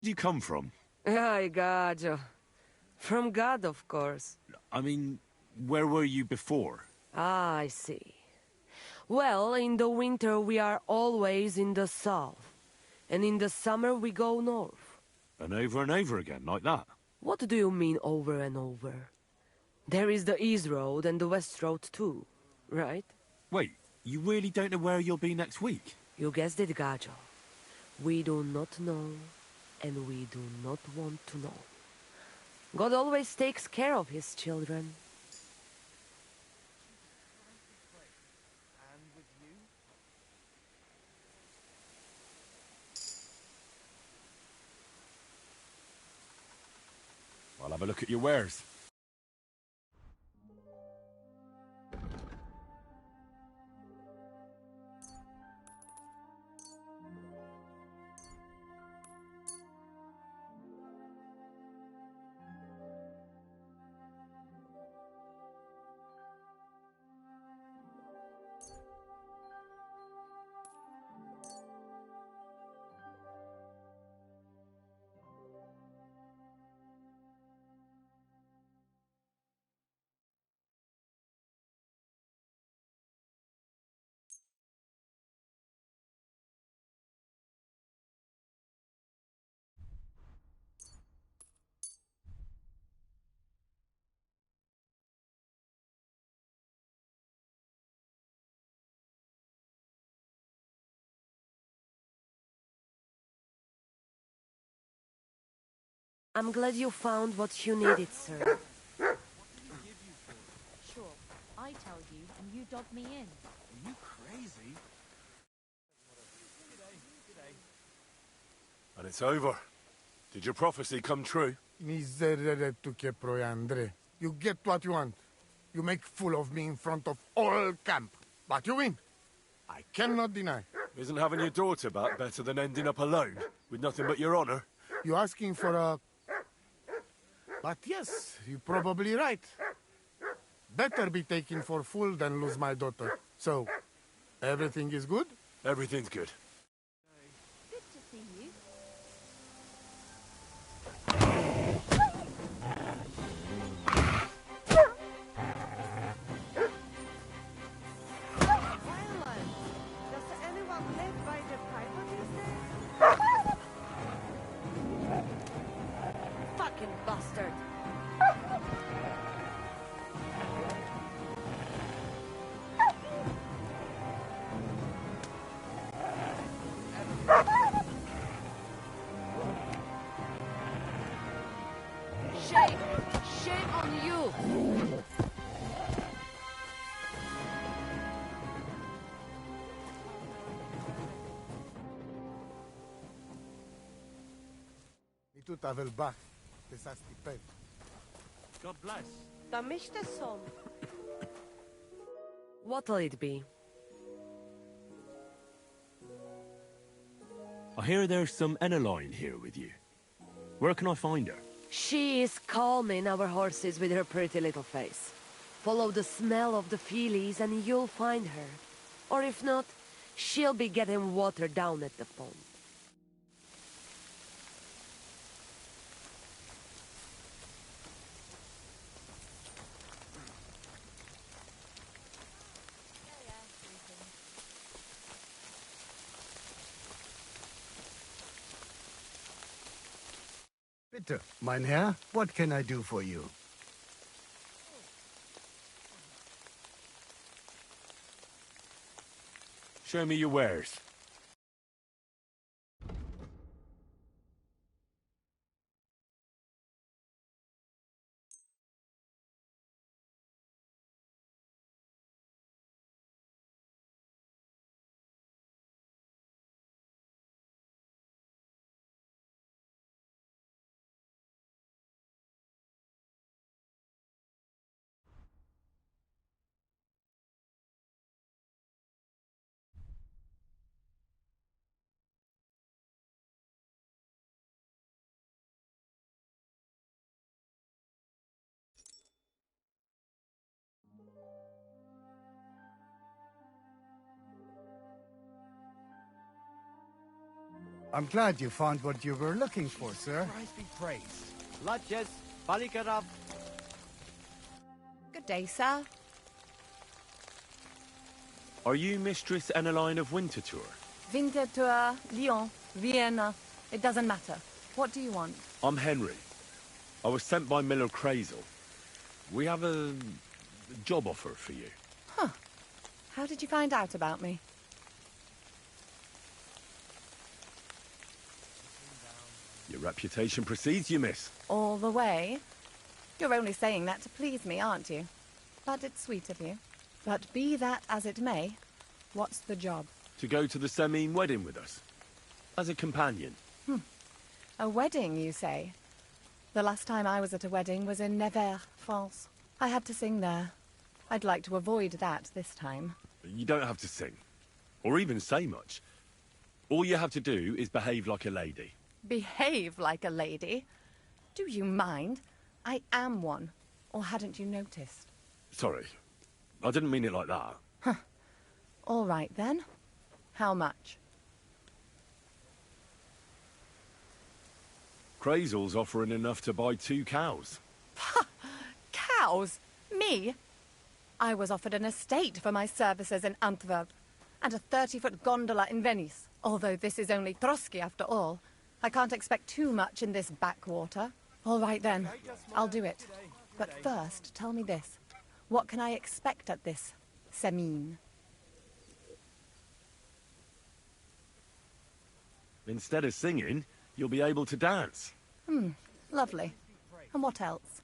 Where do you come from? Ay, gajo. From God, of course. I mean, where were you before? Ah, I see. Well, in the winter we are always in the south. And in the summer we go north. And over again, like that? What do you mean over and over? There is the East Road and the West Road too, right? Wait, you really don't know where you'll be next week? You guessed it, gajo. We do not know, and we do not want to know. God always takes care of his children. I'll have a look at your wares. I'm glad you found what you needed, sir. Sure, I tell you and you dog me in. Are you crazy? And it's over. Did your prophecy come true? Miserere tu che proiandre. You get what you want. You make fool of me in front of all camp. But you win. I cannot deny. Isn't having your daughter back better than ending up alone, with nothing but your honor? You asking for a... But yes, you're probably right. Better be taken for fool than lose my daughter. So, everything is good? Everything's good. Good to see you. Violence! Does anyone live by the Bible these days? Fucking bastard! Shame! Shame on you! Mi tu tavel bach. Te sasti pe. God bless. Damiște somn. What'll it be? I hear there's some Eneline here with you. Where can I find her? She is calming our horses with her pretty little face. Follow the smell of the feelies and you'll find her. Or if not, she'll be getting water down at the pond. Bitte, mein Herr, what can I do for you? Show me your wares. I'm glad you found what you were looking for, sir. Christ be praised. Laches, balikarab. Good day, sir. Are you Mistress Eneline of Winterthur? Winterthur, Lyon, Vienna. It doesn't matter. What do you want? I'm Henry. I was sent by Miller Crazel. We have a job offer for you. Huh. How did you find out about me? Your reputation precedes you, miss. All the way? You're only saying that to please me, aren't you? But it's sweet of you. But be that as it may, what's the job? To go to the Semine wedding with us. As a companion. A wedding, you say? The last time I was at a wedding was in Nevers, France. I had to sing there. I'd like to avoid that this time. You don't have to sing. Or even say much. All you have to do is behave like a lady. Behave like a lady? Do you mind? I am one. Or hadn't you noticed? Sorry. I didn't mean it like that. All right, then. How much? Crazel's offering enough to buy 2 cows. Cows? Me? I was offered an estate for my services in Antwerp, and a 30-foot gondola in Venice. Although this is only Trotsky after all, I can't expect too much in this backwater. All right then, I'll do it. But first, tell me this. What can I expect at this Semine? Instead of singing, you'll be able to dance. Lovely. And what else?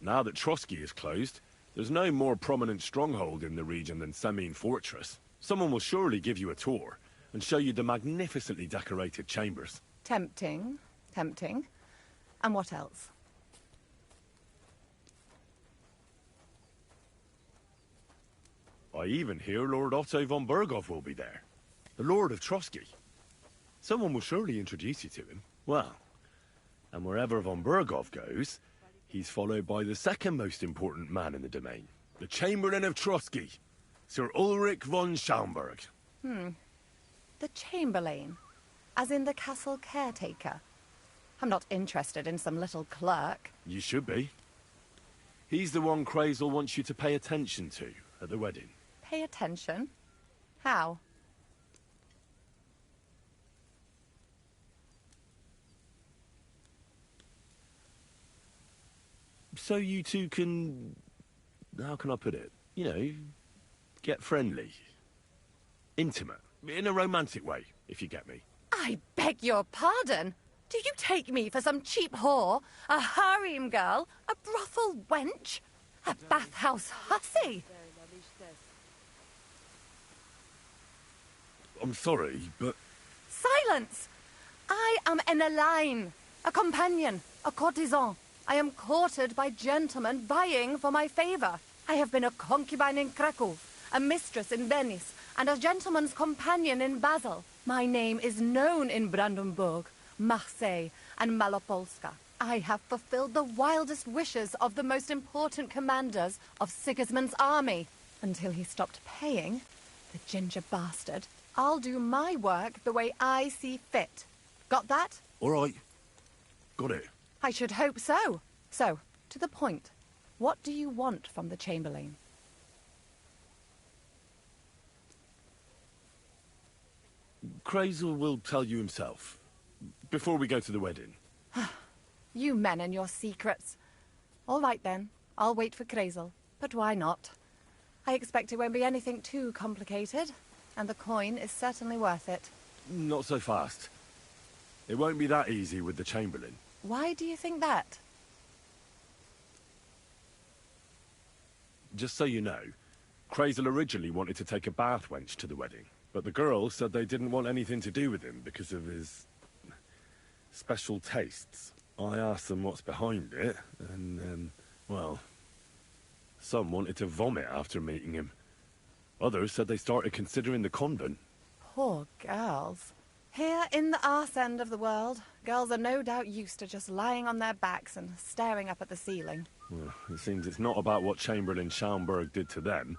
Now that Trotsky is closed, there's no more prominent stronghold in the region than Semine Fortress. Someone will surely give you a tour and show you the magnificently decorated chambers. Tempting. Tempting. And what else? I even hear Lord Otto von Berghoff will be there. The Lord of Trotsky. Someone will surely introduce you to him. Well, and wherever von Berghoff goes, he's followed by the second most important man in the domain. The Chamberlain of Trotsky, Sir Ulrich von Schaumburg. The Chamberlain? As in the castle caretaker? I'm not interested in some little clerk. You should be. He's the one Crazel wants you to pay attention to at the wedding. Pay attention? How? So you two can... how can I put it? You know, get friendly. Intimate. In a romantic way, if you get me. I beg your pardon? Do you take me for some cheap whore? A harem girl? A brothel wench? A bathhouse hussy? I'm sorry, but... Silence! I am Eneline, a companion, a courtesan. I am courted by gentlemen vying for my favor. I have been a concubine in Krakow, a mistress in Venice, and a gentleman's companion in Basel. My name is known in Brandenburg, Marseille, and Malopolska. I have fulfilled the wildest wishes of the most important commanders of Sigismund's army. Until he stopped paying, the ginger bastard, I'll do my work the way I see fit. Got that? All right. Got it. I should hope so. So, to the point. What do you want from the Chamberlain? Crazel will tell you himself. Before we go to the wedding. You men and your secrets. All right then, I'll wait for Crazel. But why not? I expect it won't be anything too complicated, and the coin is certainly worth it. Not so fast. It won't be that easy with the Chamberlain. Why do you think that? Just so you know, Crazel originally wanted to take a bath wench to the wedding, but the girls said they didn't want anything to do with him because of his special tastes. I asked them what's behind it, and, well, some wanted to vomit after meeting him. Others said they started considering the convent. Poor girls. Here in the arse end of the world, girls are no doubt used to just lying on their backs and staring up at the ceiling. Well, it seems it's not about what Chamberlain Schaumburg did to them,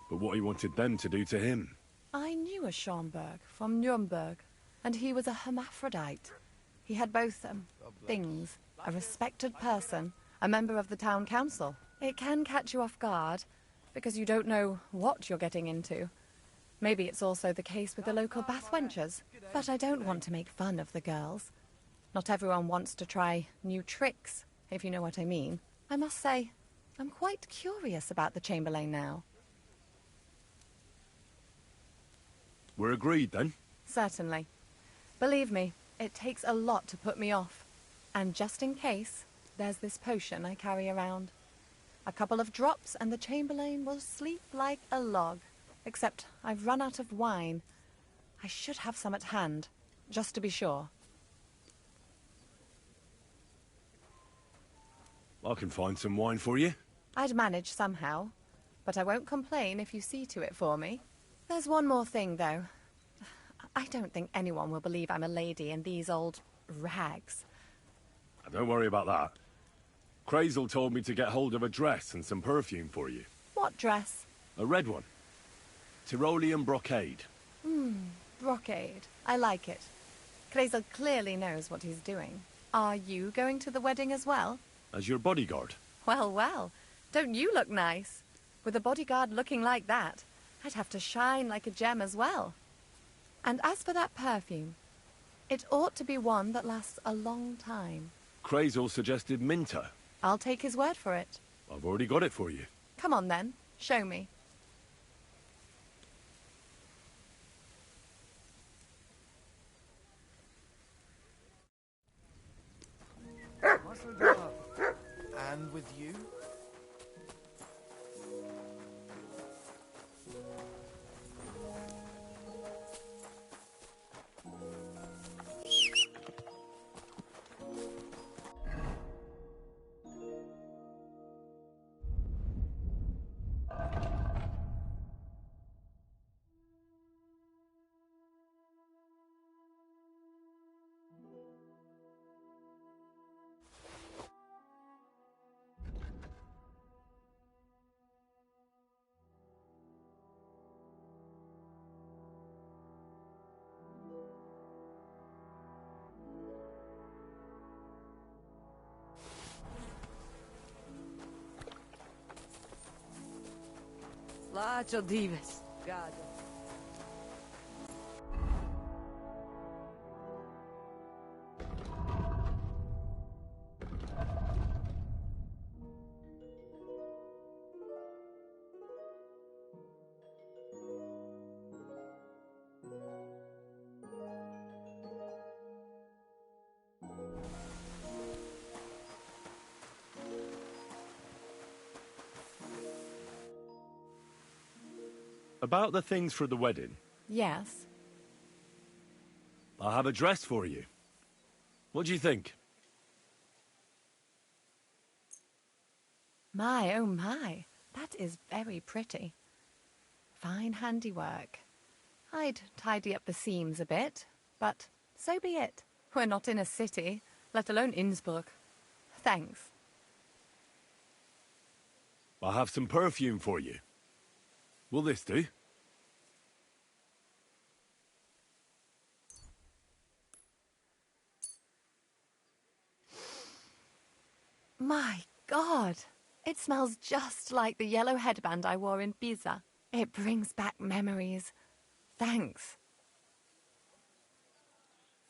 but what he wanted them to do to him. I She was Schomburg, from Nuremberg, and he was a hermaphrodite. He had both, things. A respected person, a member of the town council. It can catch you off guard, because you don't know what you're getting into. Maybe it's also the case with the local bathwenchers, but I don't want to make fun of the girls. Not everyone wants to try new tricks, if you know what I mean. I must say, I'm quite curious about the Chamberlain now. We're agreed, then? Certainly. Believe me, it takes a lot to put me off. And just in case, there's this potion I carry around. A couple of drops and the Chamberlain will sleep like a log. Except I've run out of wine. I should have some at hand, just to be sure. I can find some wine for you. I'd manage somehow, but I won't complain if you see to it for me. There's one more thing, though. I don't think anyone will believe I'm a lady in these old rags. Don't worry about that. Crazel told me to get hold of a dress and some perfume for you. What dress? A red one. Tyrolean brocade. Brocade. I like it. Crazel clearly knows what he's doing. Are you going to the wedding as well? As your bodyguard. Well, well. Don't you look nice? With a bodyguard looking like that, I'd have to shine like a gem as well. And as for that perfume, it ought to be one that lasts a long time. Crazel suggested Minter. I'll take his word for it. I've already got it for you. Come on then, show me. Muscle job. And with you? Lacho dives. God. About the things for the wedding. Yes. I have a dress for you. What do you think? My, oh my. That is very pretty. Fine handiwork. I'd tidy up the seams a bit, but so be it. We're not in a city, let alone Innsbruck. Thanks. I have some perfume for you. Will this do? My God! It smells just like the yellow headband I wore in Pisa. It brings back memories. Thanks.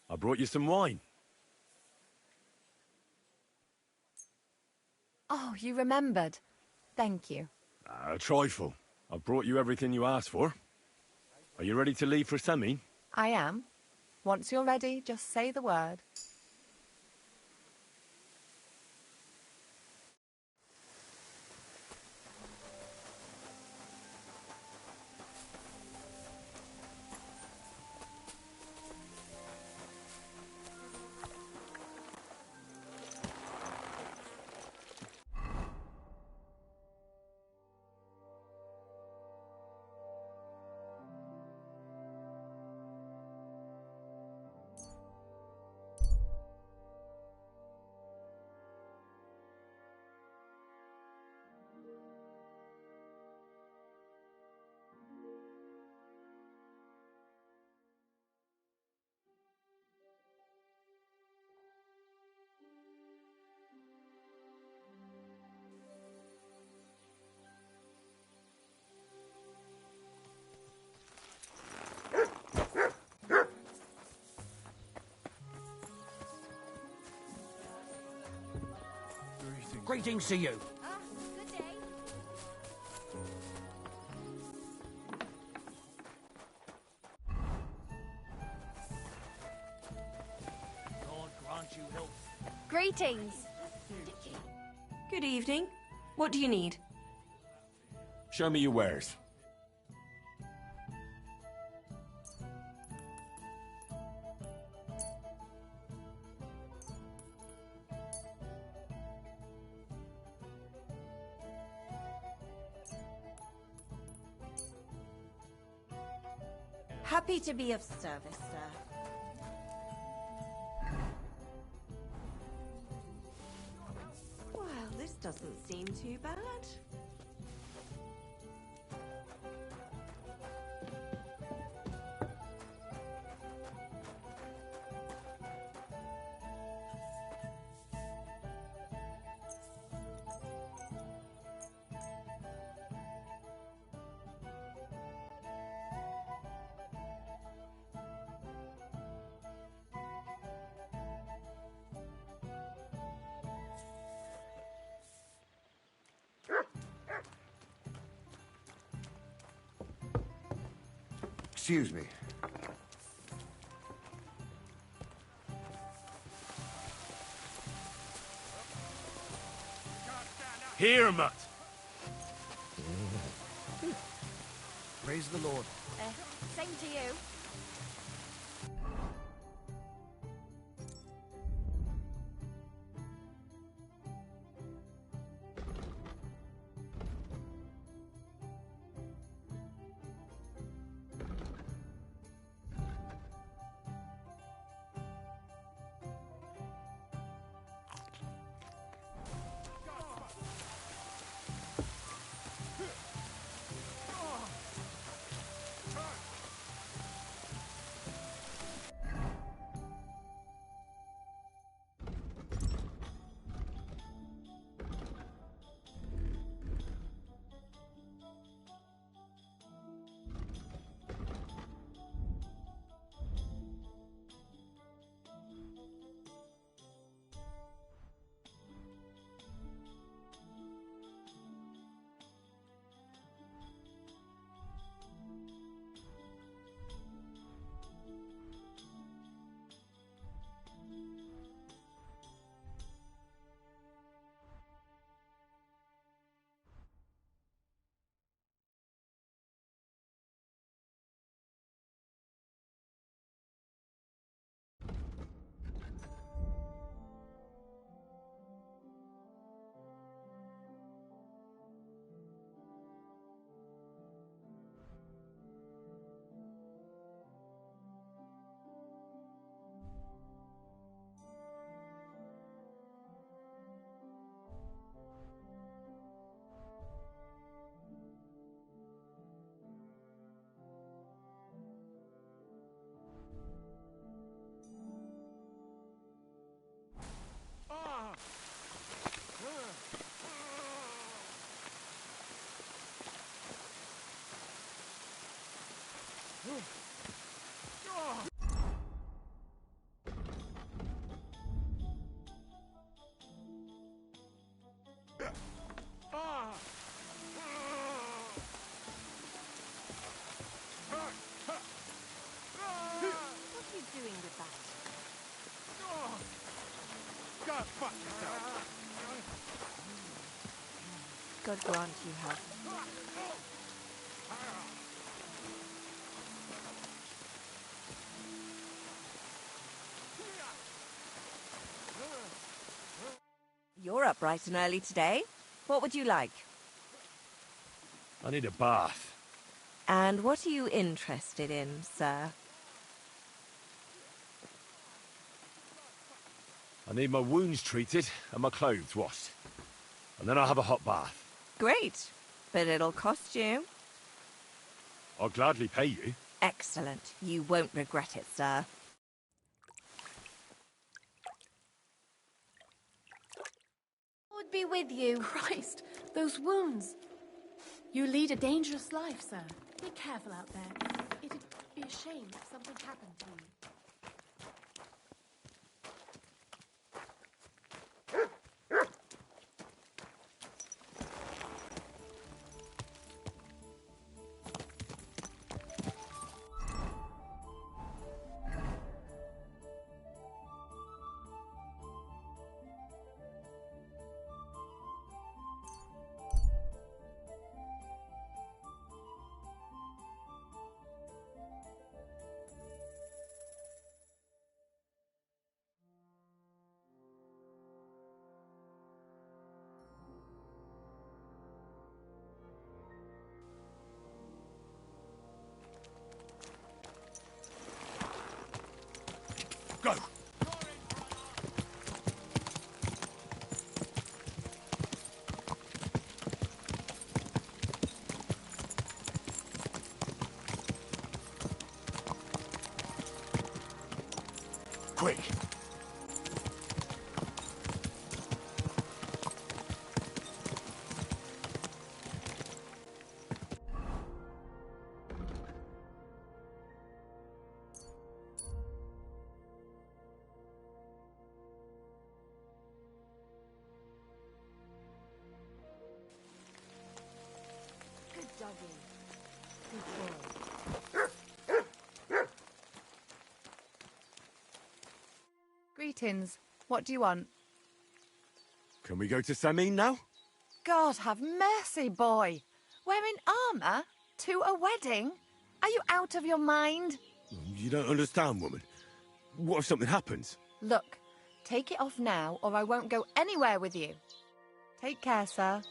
I brought you some wine. Oh, you remembered. Thank you. A trifle. I've brought you everything you asked for. Are you ready to leave for Semi? I am. Once you're ready, just say the word. Greetings to you. Good day. God grant you health. Greetings. Good evening. What do you need? Show me your wares. Happy to be of service, sir. Well, this doesn't seem too bad. Excuse me. Here, mutt. Praise the Lord. Same to you. What are you doing with that? Go fuck yourself. God grant you health. You're up bright and early today. What would you like? I need a bath. And what are you interested in, sir? I need my wounds treated and my clothes washed. And then I'll have a hot bath. Great, but it'll cost you. I'll gladly pay you. Excellent. You won't regret it, sir. Lord be with you. Christ, those wounds. You lead a dangerous life, sir. Be careful out there. It'd be a shame if something happened to you. Go! Quick! Good doggy. Good boy. Greetings. What do you want? Can we go to Samin now? God have mercy, boy. Wearing armour? To a wedding? Are you out of your mind? You don't understand, woman. What if something happens? Look, take it off now or I won't go anywhere with you. Take care, sir.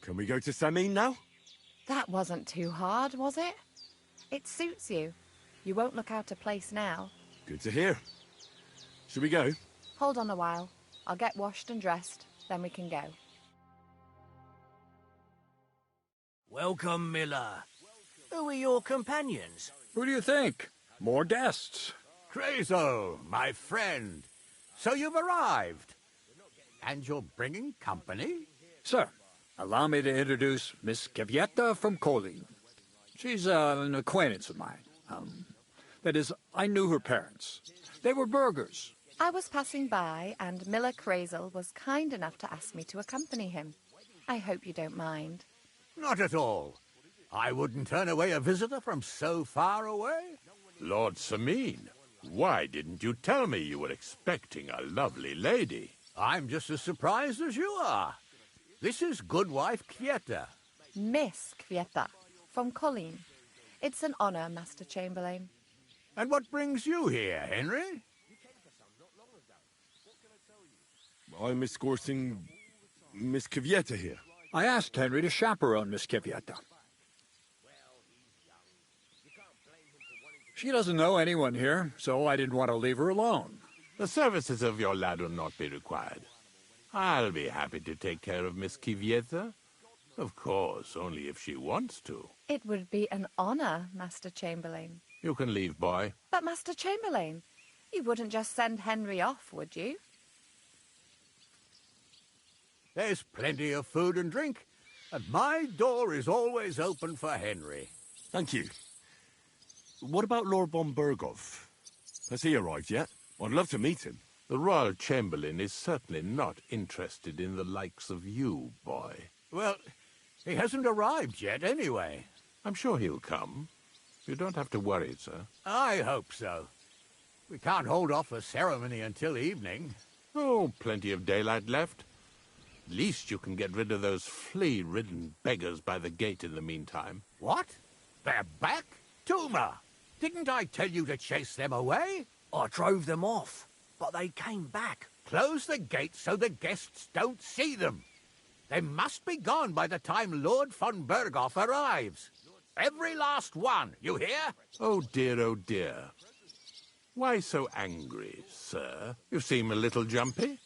Can we go to Samin now? That wasn't too hard, was it? It suits you. You won't look out of place now. Good to hear. Should we go? Hold on a while. I'll get washed and dressed, then we can go. Welcome, Miller. Who are your companions? Who do you think? More guests. Crazo, my friend. So you've arrived. And you're bringing company? Sir, allow me to introduce Miss Kvyetta from Kolin. She's an acquaintance of mine. That is, I knew her parents. They were burghers. I was passing by, and Miller Crazel was kind enough to ask me to accompany him. I hope you don't mind. Not at all. I wouldn't turn away a visitor from so far away. Lord Samin, why didn't you tell me you were expecting a lovely lady? I'm just as surprised as you are. This is Goodwife Kvyetta. Miss Kvyetta, from Colleen. It's an honour, Master Chamberlain. And what brings you here, Henry? I'm escorting Miss Kvyetta here. I asked Henry to chaperone Miss Kvyetta. She doesn't know anyone here, so I didn't want to leave her alone. The services of your lad will not be required. I'll be happy to take care of Miss Kvyetta. Of course, only if she wants to. It would be an honour, Master Chamberlain. You can leave, boy. But, Master Chamberlain, you wouldn't just send Henry off, would you? There's plenty of food and drink, and my door is always open for Henry. Thank you. What about Lord von Berghoff? Has he arrived yet? I'd love to meet him. The Royal Chamberlain is certainly not interested in the likes of you, boy. Well, he hasn't arrived yet, anyway. I'm sure he'll come. You don't have to worry, sir. I hope so. We can't hold off the ceremony until evening. Oh, plenty of daylight left. At least you can get rid of those flea-ridden beggars by the gate in the meantime. What? They're back? Tuma, didn't I tell you to chase them away? I drove them off, but they came back. Close the gate so the guests don't see them. They must be gone by the time Lord von Berghoff arrives. Every last one, you hear? Oh dear, Why so angry, sir? You seem a little jumpy.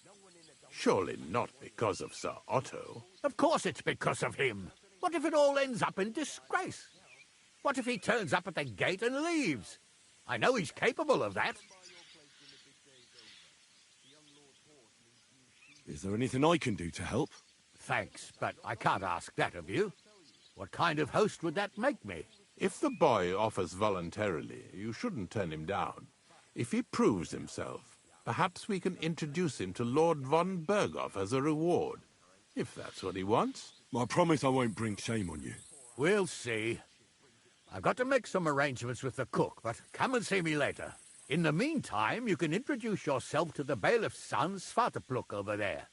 Surely not because of Sir Otto. Of course it's because of him. What if it all ends up in disgrace? What if he turns up at the gate and leaves? I know he's capable of that. Is there anything I can do to help? Thanks, but I can't ask that of you. What kind of host would that make me? If the boy offers voluntarily, you shouldn't turn him down. If he proves himself, perhaps we can introduce him to Lord von Berghoff as a reward, if that's what he wants. I promise I won't bring shame on you. We'll see. I've got to make some arrangements with the cook, but come and see me later. In the meantime, you can introduce yourself to the bailiff's son, Svartepluk, over there.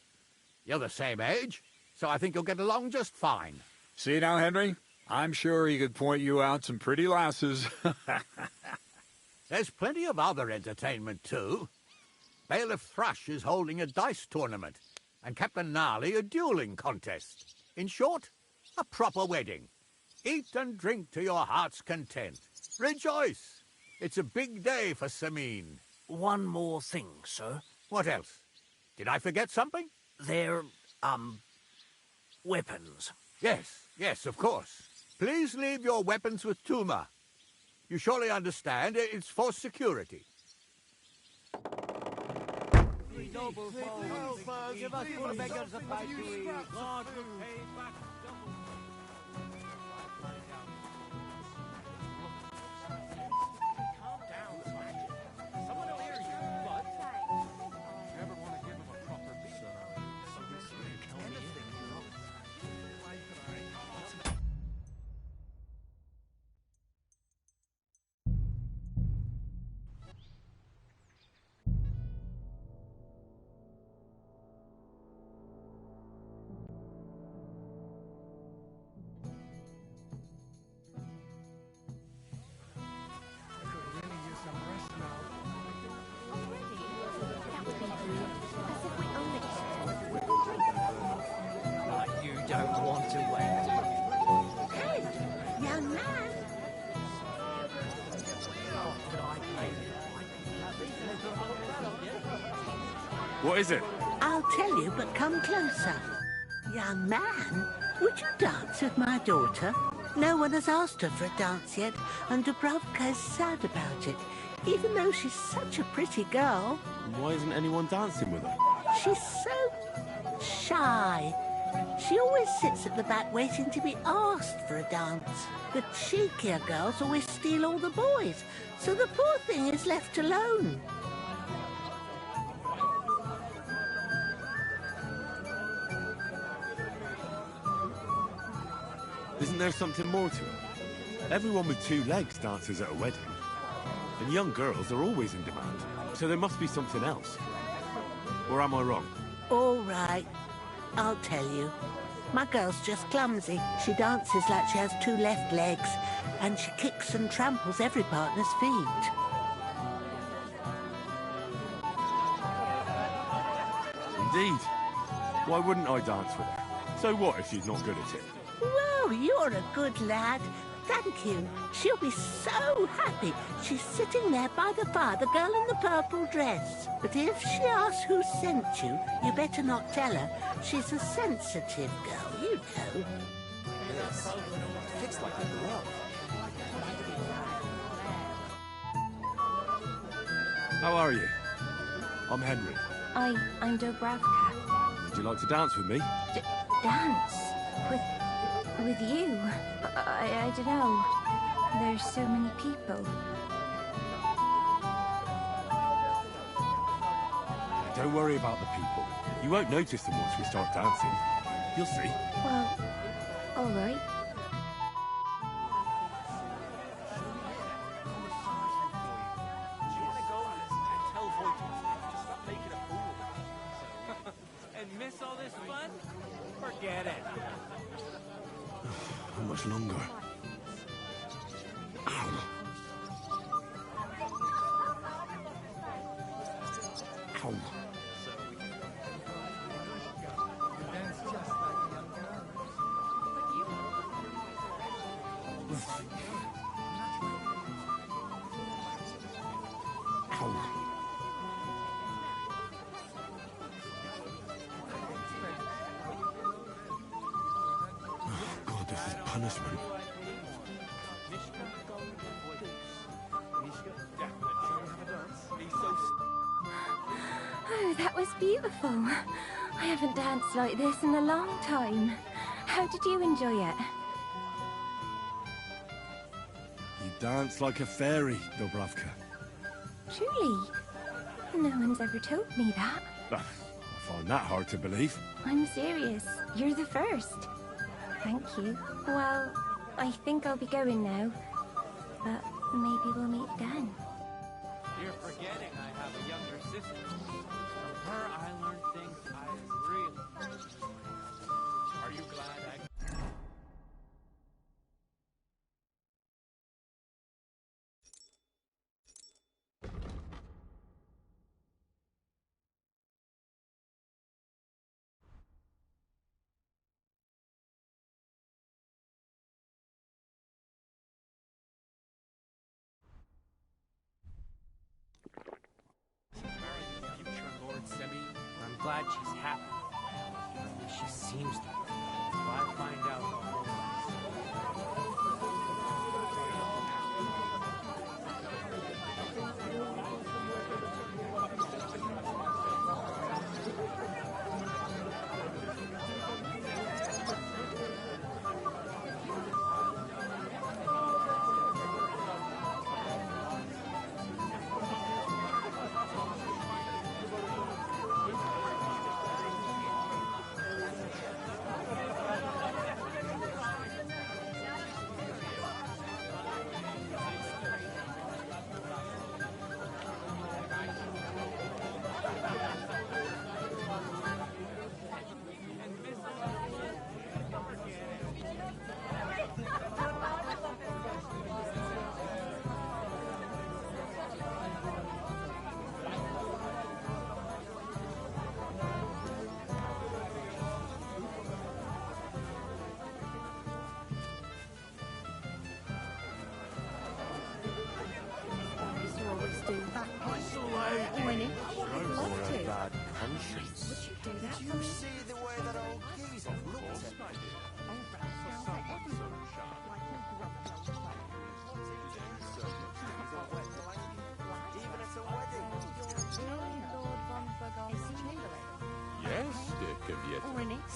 You're the same age, so I think you'll get along just fine. See now, Henry? I'm sure he could point you out some pretty lasses. There's plenty of other entertainment, too. Bailiff Thrush is holding a dice tournament, and Captain Gnarly a dueling contest. In short, a proper wedding. Eat and drink to your heart's content. Rejoice! It's a big day for Sameen. One more thing, sir. What else? Did I forget something? They're, weapons. Yes, of course. Please leave your weapons with Tuma. You surely understand it's for security. Don't want to wait. Hey, young man. What is it? I'll tell you, but come closer. Young man, would you dance with my daughter? No one has asked her for a dance yet, and Dubravka is sad about it, even though she's such a pretty girl. Why isn't anyone dancing with her? She's so shy. She always sits at the back waiting to be asked for a dance. The cheekier girls always steal all the boys, so the poor thing is left alone. Isn't there something more to it? Everyone with two legs dances at a wedding. And young girls are always in demand, so there must be something else. Or am I wrong? All right, I'll tell you. My girl's just clumsy. She dances like she has two left legs, and she kicks and tramples every partner's feet. Indeed. Why wouldn't I dance with her? So what if she's not good at it? Well, you're a good lad. Thank you. She'll be so happy. She's sitting there by the fire, the girl in the purple dress. But if she asks who sent you, you better not tell her. She's a sensitive girl, you know. Yes. Fits like a glove. How are you? I'm Henry. I'm Dubravka. Would you like to dance with me? Dance? With you? I don't know. There's so many people. Don't worry about the people. You won't notice them once we start dancing. You'll see. Well, all right. And miss all this fun? Forget it. How much longer? Ow. Ow. God, this is punishment. Oh, that was beautiful. I haven't danced like this in a long time. How did you enjoy it? You dance like a fairy, Dubravka. Truly. No one's ever told me that. I find that hard to believe. I'm serious. You're the first. Thank you. Well, I think I'll be going now. But maybe we'll meet then. You're forgetting I have a younger sister. From her, I learned things I really. Are you glad I? Future Lord Semi, I'm glad she's happy. Well, she seems to be. If I find out the whole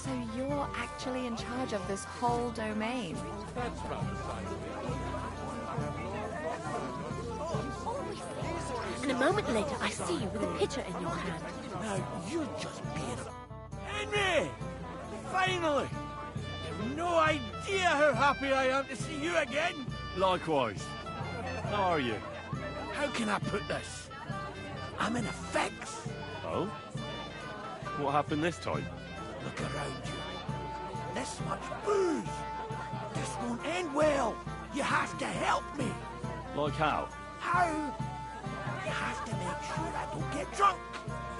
So you're actually in charge of this whole domain? That's about the size And a moment later, I see you with a pitcher in your hand. Now, you're just being a... Henry! Finally! You've no idea how happy I am to see you again! Likewise. How are you? How can I put this? I'm in a fix! Oh? What happened this time? Look around you. This much booze! This won't end well! You have to help me! Like how? How? You have to make sure I don't get drunk.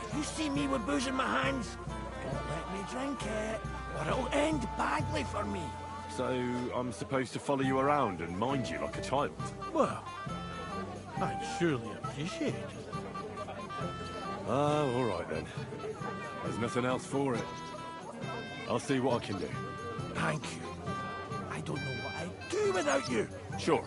If you see me with booze in my hands, don't let me drink it, or it'll end badly for me. So, I'm supposed to follow you around and mind you like a child? Well, I'd surely appreciate it. Oh, all right then. There's nothing else for it. I'll see what I can do. Thank you. I don't know what I'd do without you. Sure.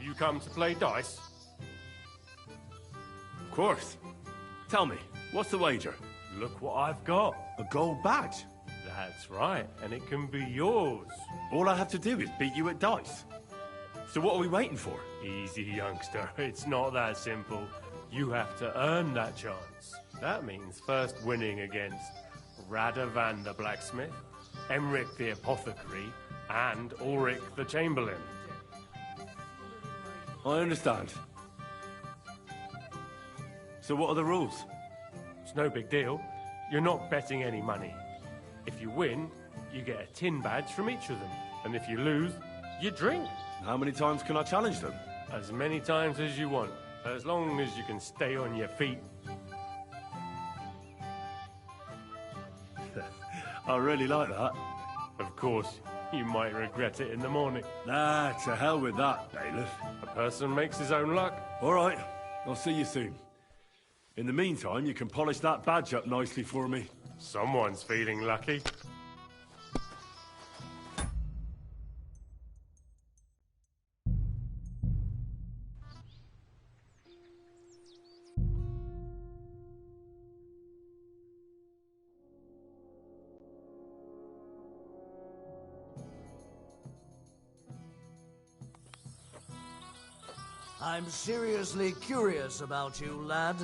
you come to play dice? Of course. Tell me, what's the wager? Look what I've got. A gold badge? That's right, and it can be yours. All I have to do is beat you at dice. So what are we waiting for? Easy, youngster. It's not that simple. You have to earn that chance. That means first winning against Radovan the blacksmith, Emric the apothecary, and Ulrich the chamberlain. I understand. So what are the rules? It's no big deal. You're not betting any money. If you win, you get a tin badge from each of them. And if you lose, you drink. How many times can I challenge them? As many times as you want, as long as you can stay on your feet. I really like that. Of course, you might regret it in the morning. Nah, to hell with that, bailiff. A person makes his own luck. All right, I'll see you soon. In the meantime, you can polish that badge up nicely for me. Someone's feeling lucky. I'm seriously curious about you, lad.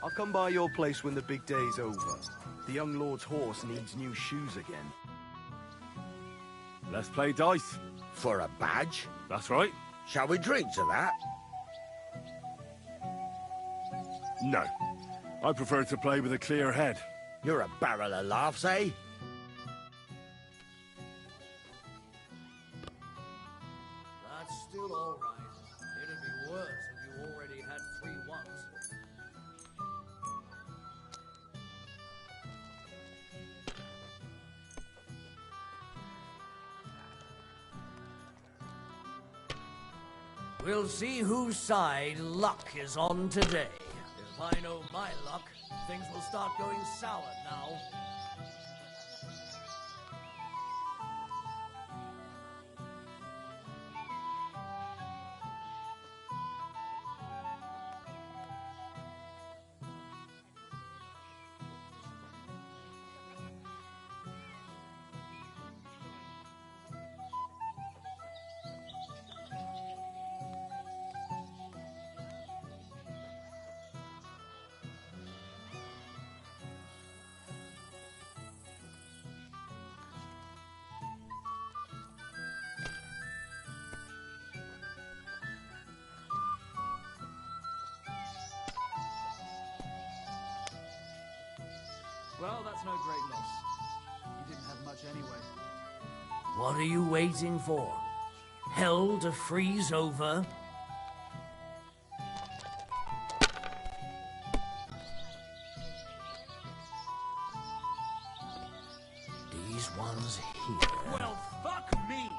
I'll come by your place when the big day's over. The young lord's horse needs new shoes again. Let's play dice. For a badge? That's right. Shall we drink to that? No. I prefer to play with a clear head. You're a barrel of laughs, eh? That's still all right. It'd be worse if you already had 3 ones. We'll see whose side luck is on today. If I know my luck, things will start going sour now. Well, that's no great loss. You didn't have much anyway. What are you waiting for? Hell to freeze over? These ones here. Well, fuck me!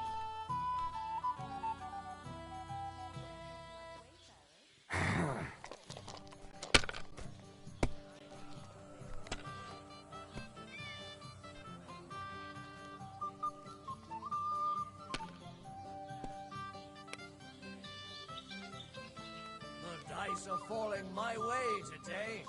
The dice are falling my way today.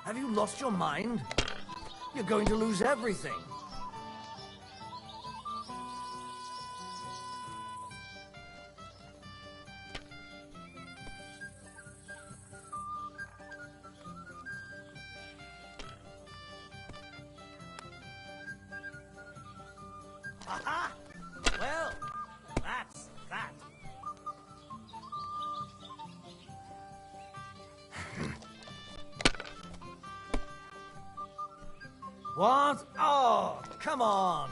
Have you lost your mind? You're going to lose everything. Aha! Well, that's that. What? Oh, come on!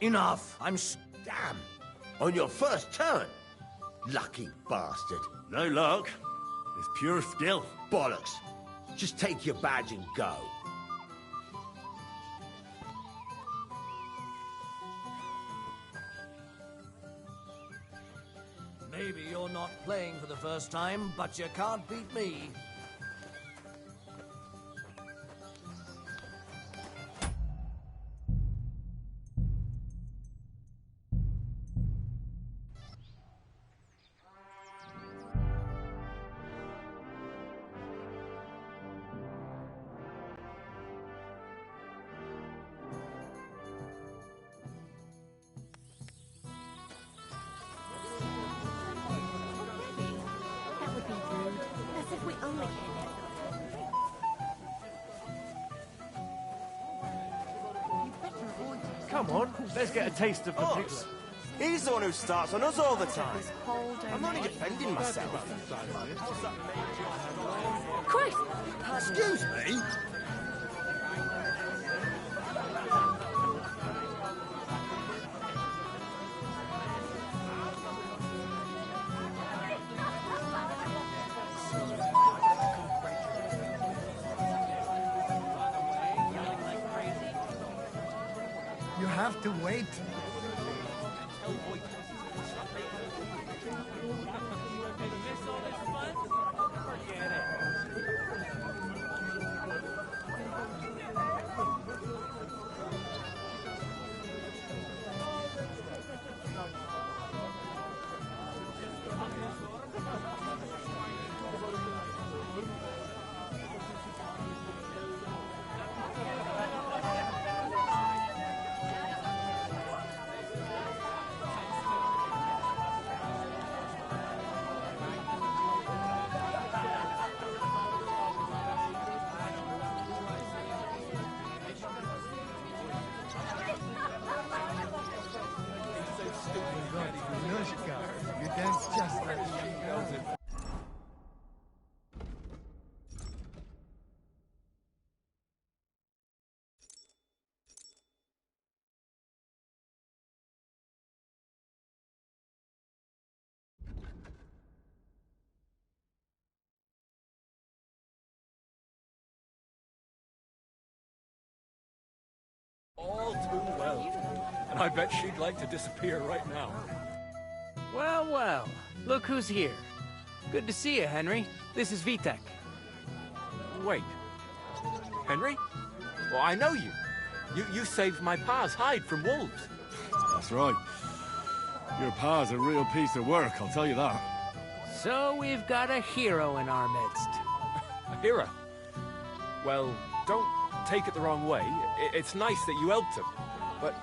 Enough! Damn! On your first turn! Lucky bastard. No luck. It's pure skill. Bollocks. Just take your badge and go. Maybe you're not playing for the first time, but you can't beat me. That would be rude. As if we only came here. Come on, let's get a taste of the piglet. He's the one who starts on us all the time. I'm only defending myself. Christ! Excuse me? You have to wait. You dance just like a young girl. All too well. And I bet she'd like to disappear right now. Well, well. Look who's here. Good to see you, Henry. This is Vitek. Wait. Henry? Well, I know you. You saved my pa's hide from wolves. That's right. Your pa's a real piece of work, I'll tell you that. So we've got a hero in our midst. A hero? Well, don't take it the wrong way. It's nice that you helped him. But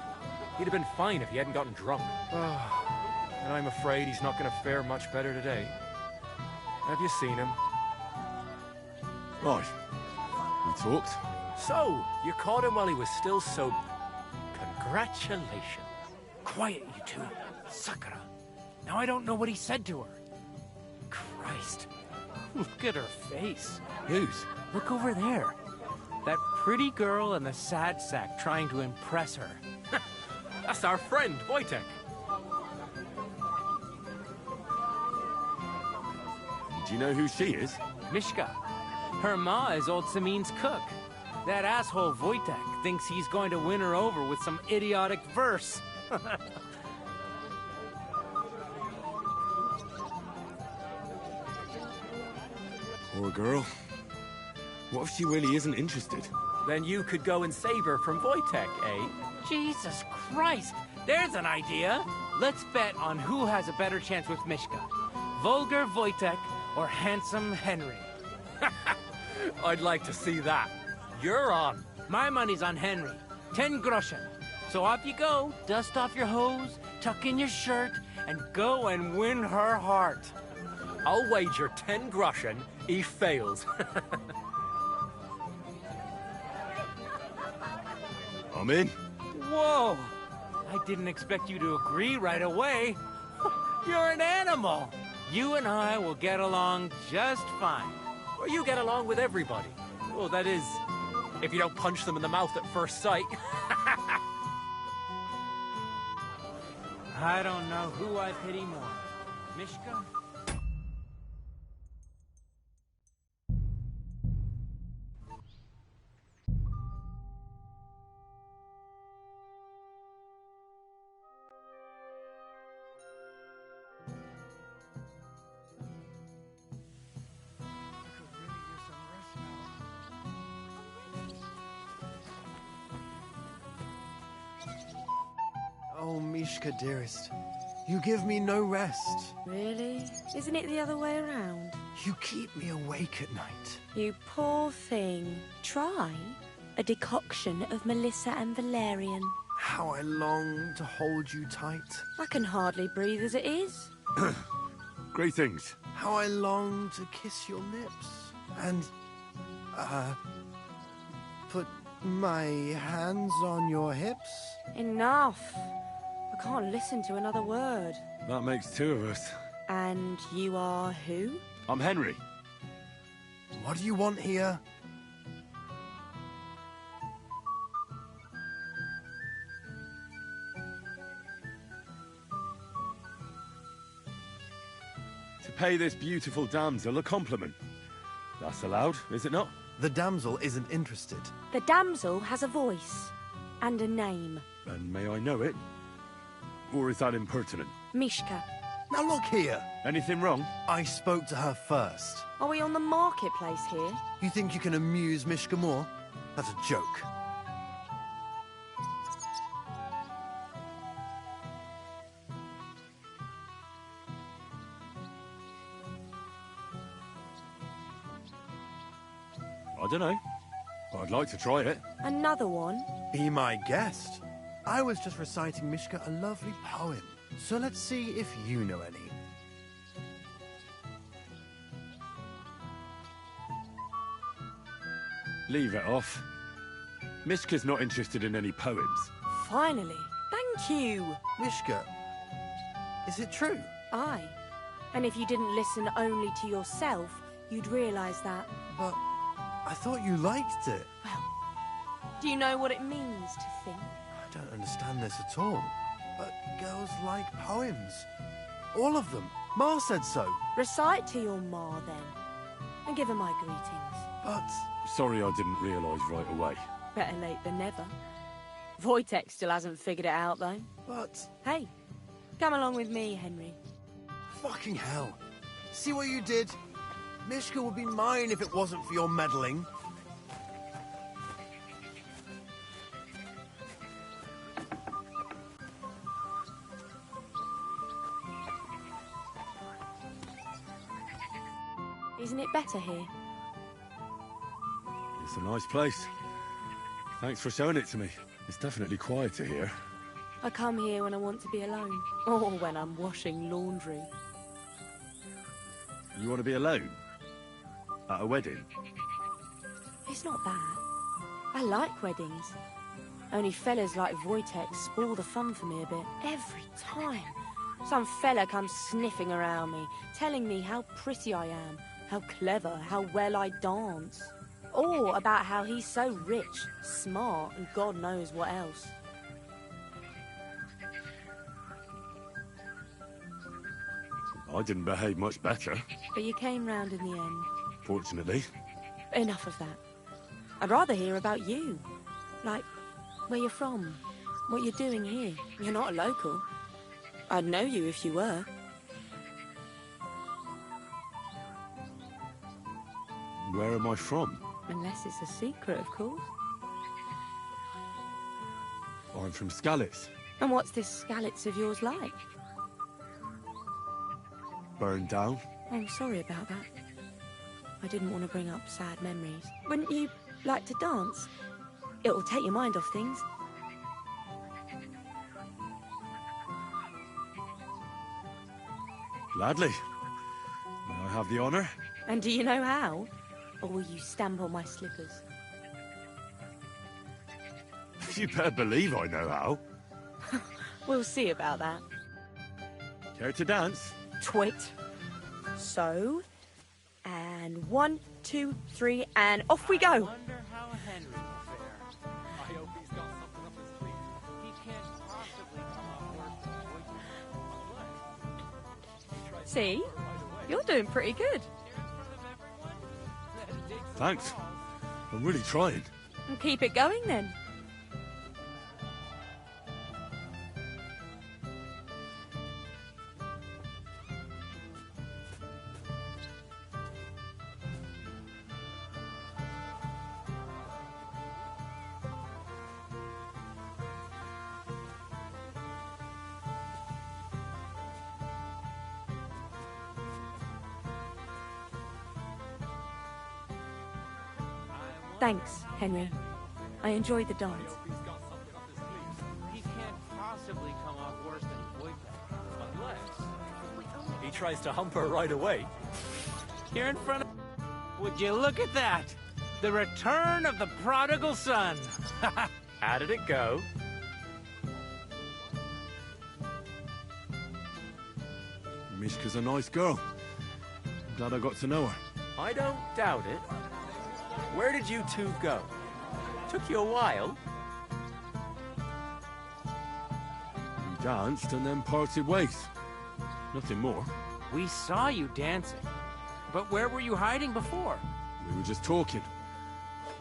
he'd have been fine if he hadn't gotten drunk. And I'm afraid he's not going to fare much better today. Have you seen him? Right. We talked. So, you caught him while he was still sober. Congratulations. Quiet, you two. Sakura. Now I don't know what he said to her. Christ. Look at her face. Whose? Look over there. That pretty girl and the sad sack trying to impress her. That's our friend, Wojtek. Do you know who she is? Mishka. Her ma is old Samin's cook. That asshole Wojtek thinks he's going to win her over with some idiotic verse. Poor girl. What if she really isn't interested? Then you could go and save her from Wojtek, eh? Jesus Christ! There's an idea! Let's bet on who has a better chance with Mishka. Vulgar Wojtek or handsome Henry. I'd like to see that. You're on. My money's on Henry. 10 groschen. So off you go, dust off your hose, tuck in your shirt, and go and win her heart. I'll wager 10 groschen he fails. I'm in. Whoa! I didn't expect you to agree right away. You're an animal. You and I will get along just fine. Well, you get along with everybody. Well, that is, if you don't punch them in the mouth at first sight. I don't know who I pity more. Mishka? Oh, Mishka, dearest. You give me no rest. Really? Isn't it the other way around? You keep me awake at night. You poor thing. Try a decoction of Melissa and Valerian. How I long to hold you tight. I can hardly breathe as it is. Greetings. How I long to kiss your lips. And, put my hands on your hips. Enough. I can't listen to another word. That makes two of us. And you are who? I'm Henry. What do you want here? To pay this beautiful damsel a compliment. That's allowed, is it not? The damsel isn't interested. The damsel has a voice and a name. And may I know it? Or is that impertinent? Mishka. Now look here. Anything wrong? I spoke to her first. Are we on the marketplace here? You think you can amuse Mishka more? That's a joke. I don't know. I'd like to try it. Another one? Be my guest. I was just reciting Mishka a lovely poem. So let's see if you know any. Leave it off. Mishka's not interested in any poems. Finally. Thank you. Mishka, is it true? Aye. And if you didn't listen only to yourself, you'd realise that. But I thought you liked it. Well, do you know what it means to think? I don't understand this at all. But girls like poems. All of them. Ma said so. Recite to your ma, then. And give her my greetings. But... Sorry I didn't realise right away. Better late than never. Wojtek still hasn't figured it out, though. But... Hey, come along with me, Henry. Fucking hell. See what you did? Mishka would be mine if it wasn't for your meddling. Isn't it better here? It's a nice place. Thanks for showing it to me. It's definitely quieter here. I come here when I want to be alone. Or when I'm washing laundry. You want to be alone? At a wedding? It's not that. I like weddings. Only fellas like Wojtek spoil the fun for me a bit. Every time. Some fella comes sniffing around me, telling me how pretty I am, how clever, how well I dance. Or about how he's so rich, smart, and God knows what else. I didn't behave much better. But you came round in the end. Fortunately. Enough of that. I'd rather hear about you. Like, where you're from, what you're doing here. You're not a local. I'd know you if you were. Where am I from? Unless it's a secret, of course. I'm from Skalitz. And what's this Skalitz of yours like? Burned down. I'm sorry about that. I didn't want to bring up sad memories. Wouldn't you like to dance? It'll take your mind off things. Gladly. May I have the honour? And do you know how? Or will you stamp on my slippers? You better believe I know how. We'll see about that. Care to dance? Twit. So, and 1, 2, 3, and off we go. See? You're doing pretty good. Thanks. I'm really trying. And keep it going then. Thanks, Henry. I enjoyed the dance. He can't possibly come off worse than Wojtek, unless he tries to hump her right away. Here in front of... Would you look at that? The return of the prodigal son. How did it go? Mishka's a nice girl. I'm glad I got to know her. I don't doubt it. Where did you two go? Took you a while. We danced and then parted ways. Nothing more. We saw you dancing. But where were you hiding before? We were just talking.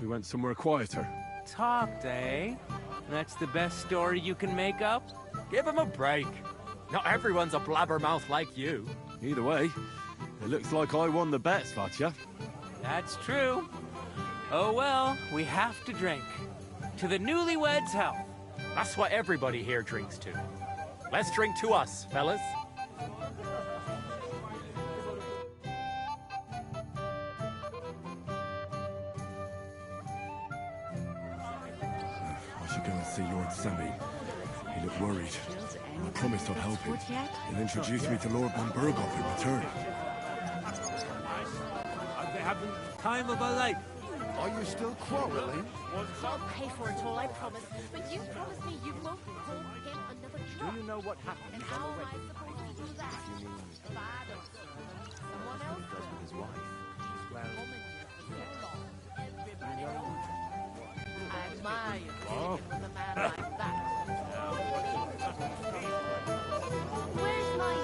We went somewhere quieter. Talked, eh? That's the best story you can make up? Give him a break. Not everyone's a blabbermouth like you. Either way, it looks like I won the bet, Svatya. That's true. Oh well, we have to drink. To the newlyweds' health. That's what everybody here drinks to. Let's drink to us, fellas. I should go and see Lord Sammy. He looked worried. I promised I'd help him. He'll introduce me to Lord von Berghoff in return. I've been having the time of my life. Are you still quarreling? I'll pay for it all, I promise. But you promise me you won't call him another drunk. Do you know what happened? And how am I supposed to do that? You mean If I don't serve someone else does with his wife? Well, I admire you with a man like that. Where's my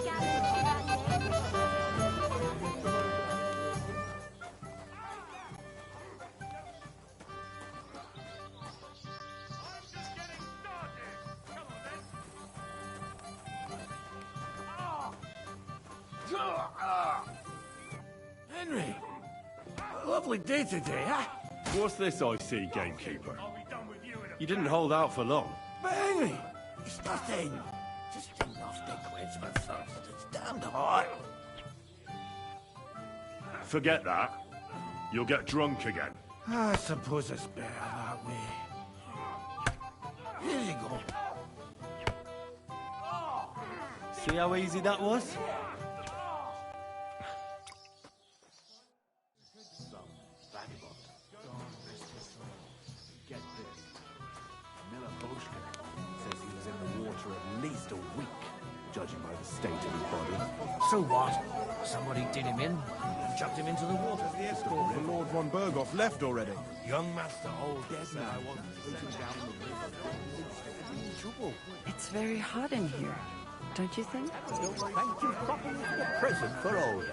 Henry! Lovely day today, huh? What's this I see, gamekeeper? You didn't hold out for long. But Henry, it's nothing. Just enough to quench my thirst. It's damned hot. Forget that. You'll get drunk again. I suppose it's better that way. Here you go. see how easy that was? Judging by the state of his body. So what? Somebody did him in and chucked him into the water. The escort for Lord von Berghoff left already. Young master, old dead man. I want to send down the river. Trouble. It's very hot in here, don't you think? Thank you properly for the present for old.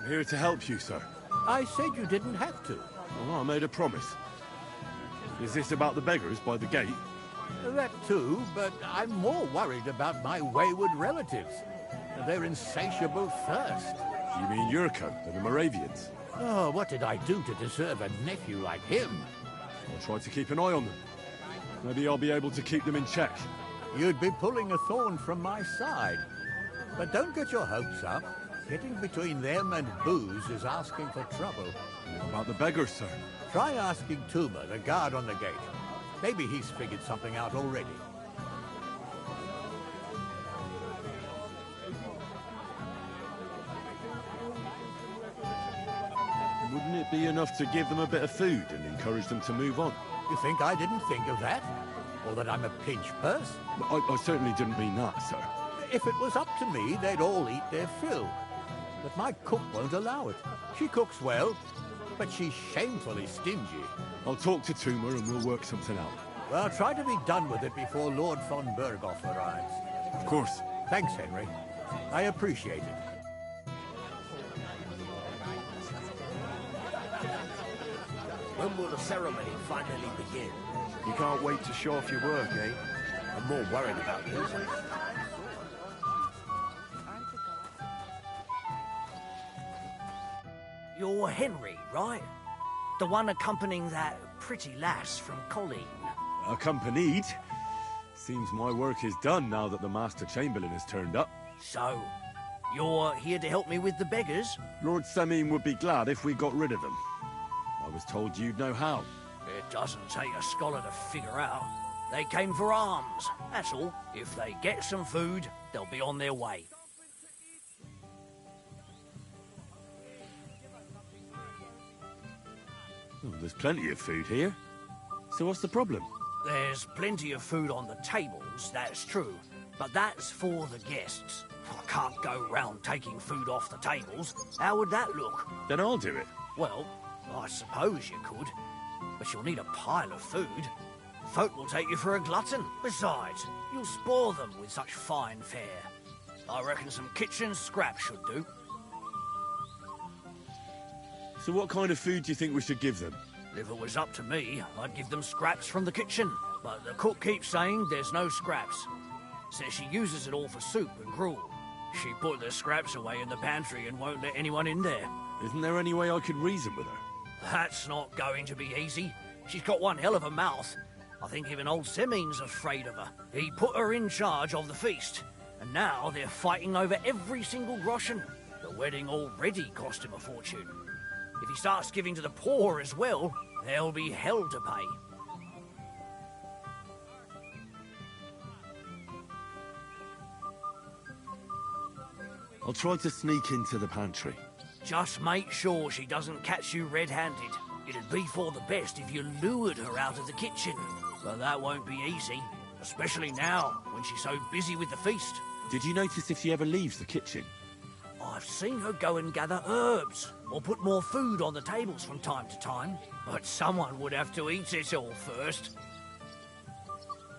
I'm here to help you, sir. I said you didn't have to. Well, I made a promise. Is this about the beggars by the gate? That too, but I'm more worried about my wayward relatives. Their insatiable thirst. You mean Yurko and the Moravians? Oh, what did I do to deserve a nephew like him? I'll try to keep an eye on them. Maybe I'll be able to keep them in check. You'd be pulling a thorn from my side. But don't get your hopes up. Getting between them and booze is asking for trouble. What about the beggars, sir? Try asking Tuma, the guard on the gate. Maybe he's figured something out already. Wouldn't it be enough to give them a bit of food and encourage them to move on? You think I didn't think of that? Or that I'm a pinch purse? I certainly didn't mean that, sir. If it was up to me, they'd all eat their fill. But my cook won't allow it. She cooks well, but she's shamefully stingy. I'll talk to Tuma and we'll work something out. Well, try to be done with it before Lord von Berghoff arrives. Of course. Thanks, Henry. I appreciate it. When will the ceremony finally begin? You can't wait to show off your work, eh? I'm more worried about you. You're Henry, right? The one accompanying that pretty lass from Colleen. Accompanied? Seems my work is done now that the Master Chamberlain has turned up. So, you're here to help me with the beggars? Lord Semine would be glad if we got rid of them. I was told you'd know how. It doesn't take a scholar to figure out. They came for alms, that's all. If they get some food, they'll be on their way. Oh, there's plenty of food here. So what's the problem? There's plenty of food on the tables, that's true. But that's for the guests. I can't go round taking food off the tables. How would that look? Then I'll do it. Well, I suppose you could. But you'll need a pile of food. Folk will take you for a glutton. Besides, you'll spoil them with such fine fare. I reckon some kitchen scraps should do. So what kind of food do you think we should give them? If it was up to me, I'd give them scraps from the kitchen. But the cook keeps saying there's no scraps. Says she uses it all for soup and gruel. She put the scraps away in the pantry and won't let anyone in there. Isn't there any way I could reason with her? That's not going to be easy. She's got one hell of a mouth. I think even old Semine's afraid of her. He put her in charge of the feast, and now they're fighting over every single groschen. The wedding already cost him a fortune. If he starts giving to the poor as well, there'll be hell to pay. I'll try to sneak into the pantry. Just make sure she doesn't catch you red-handed. It'd be for the best if you lured her out of the kitchen. But that won't be easy, especially now, when she's so busy with the feast. Did you notice if she ever leaves the kitchen? I've seen her go and gather herbs, or put more food on the tables from time to time. But someone would have to eat it all first.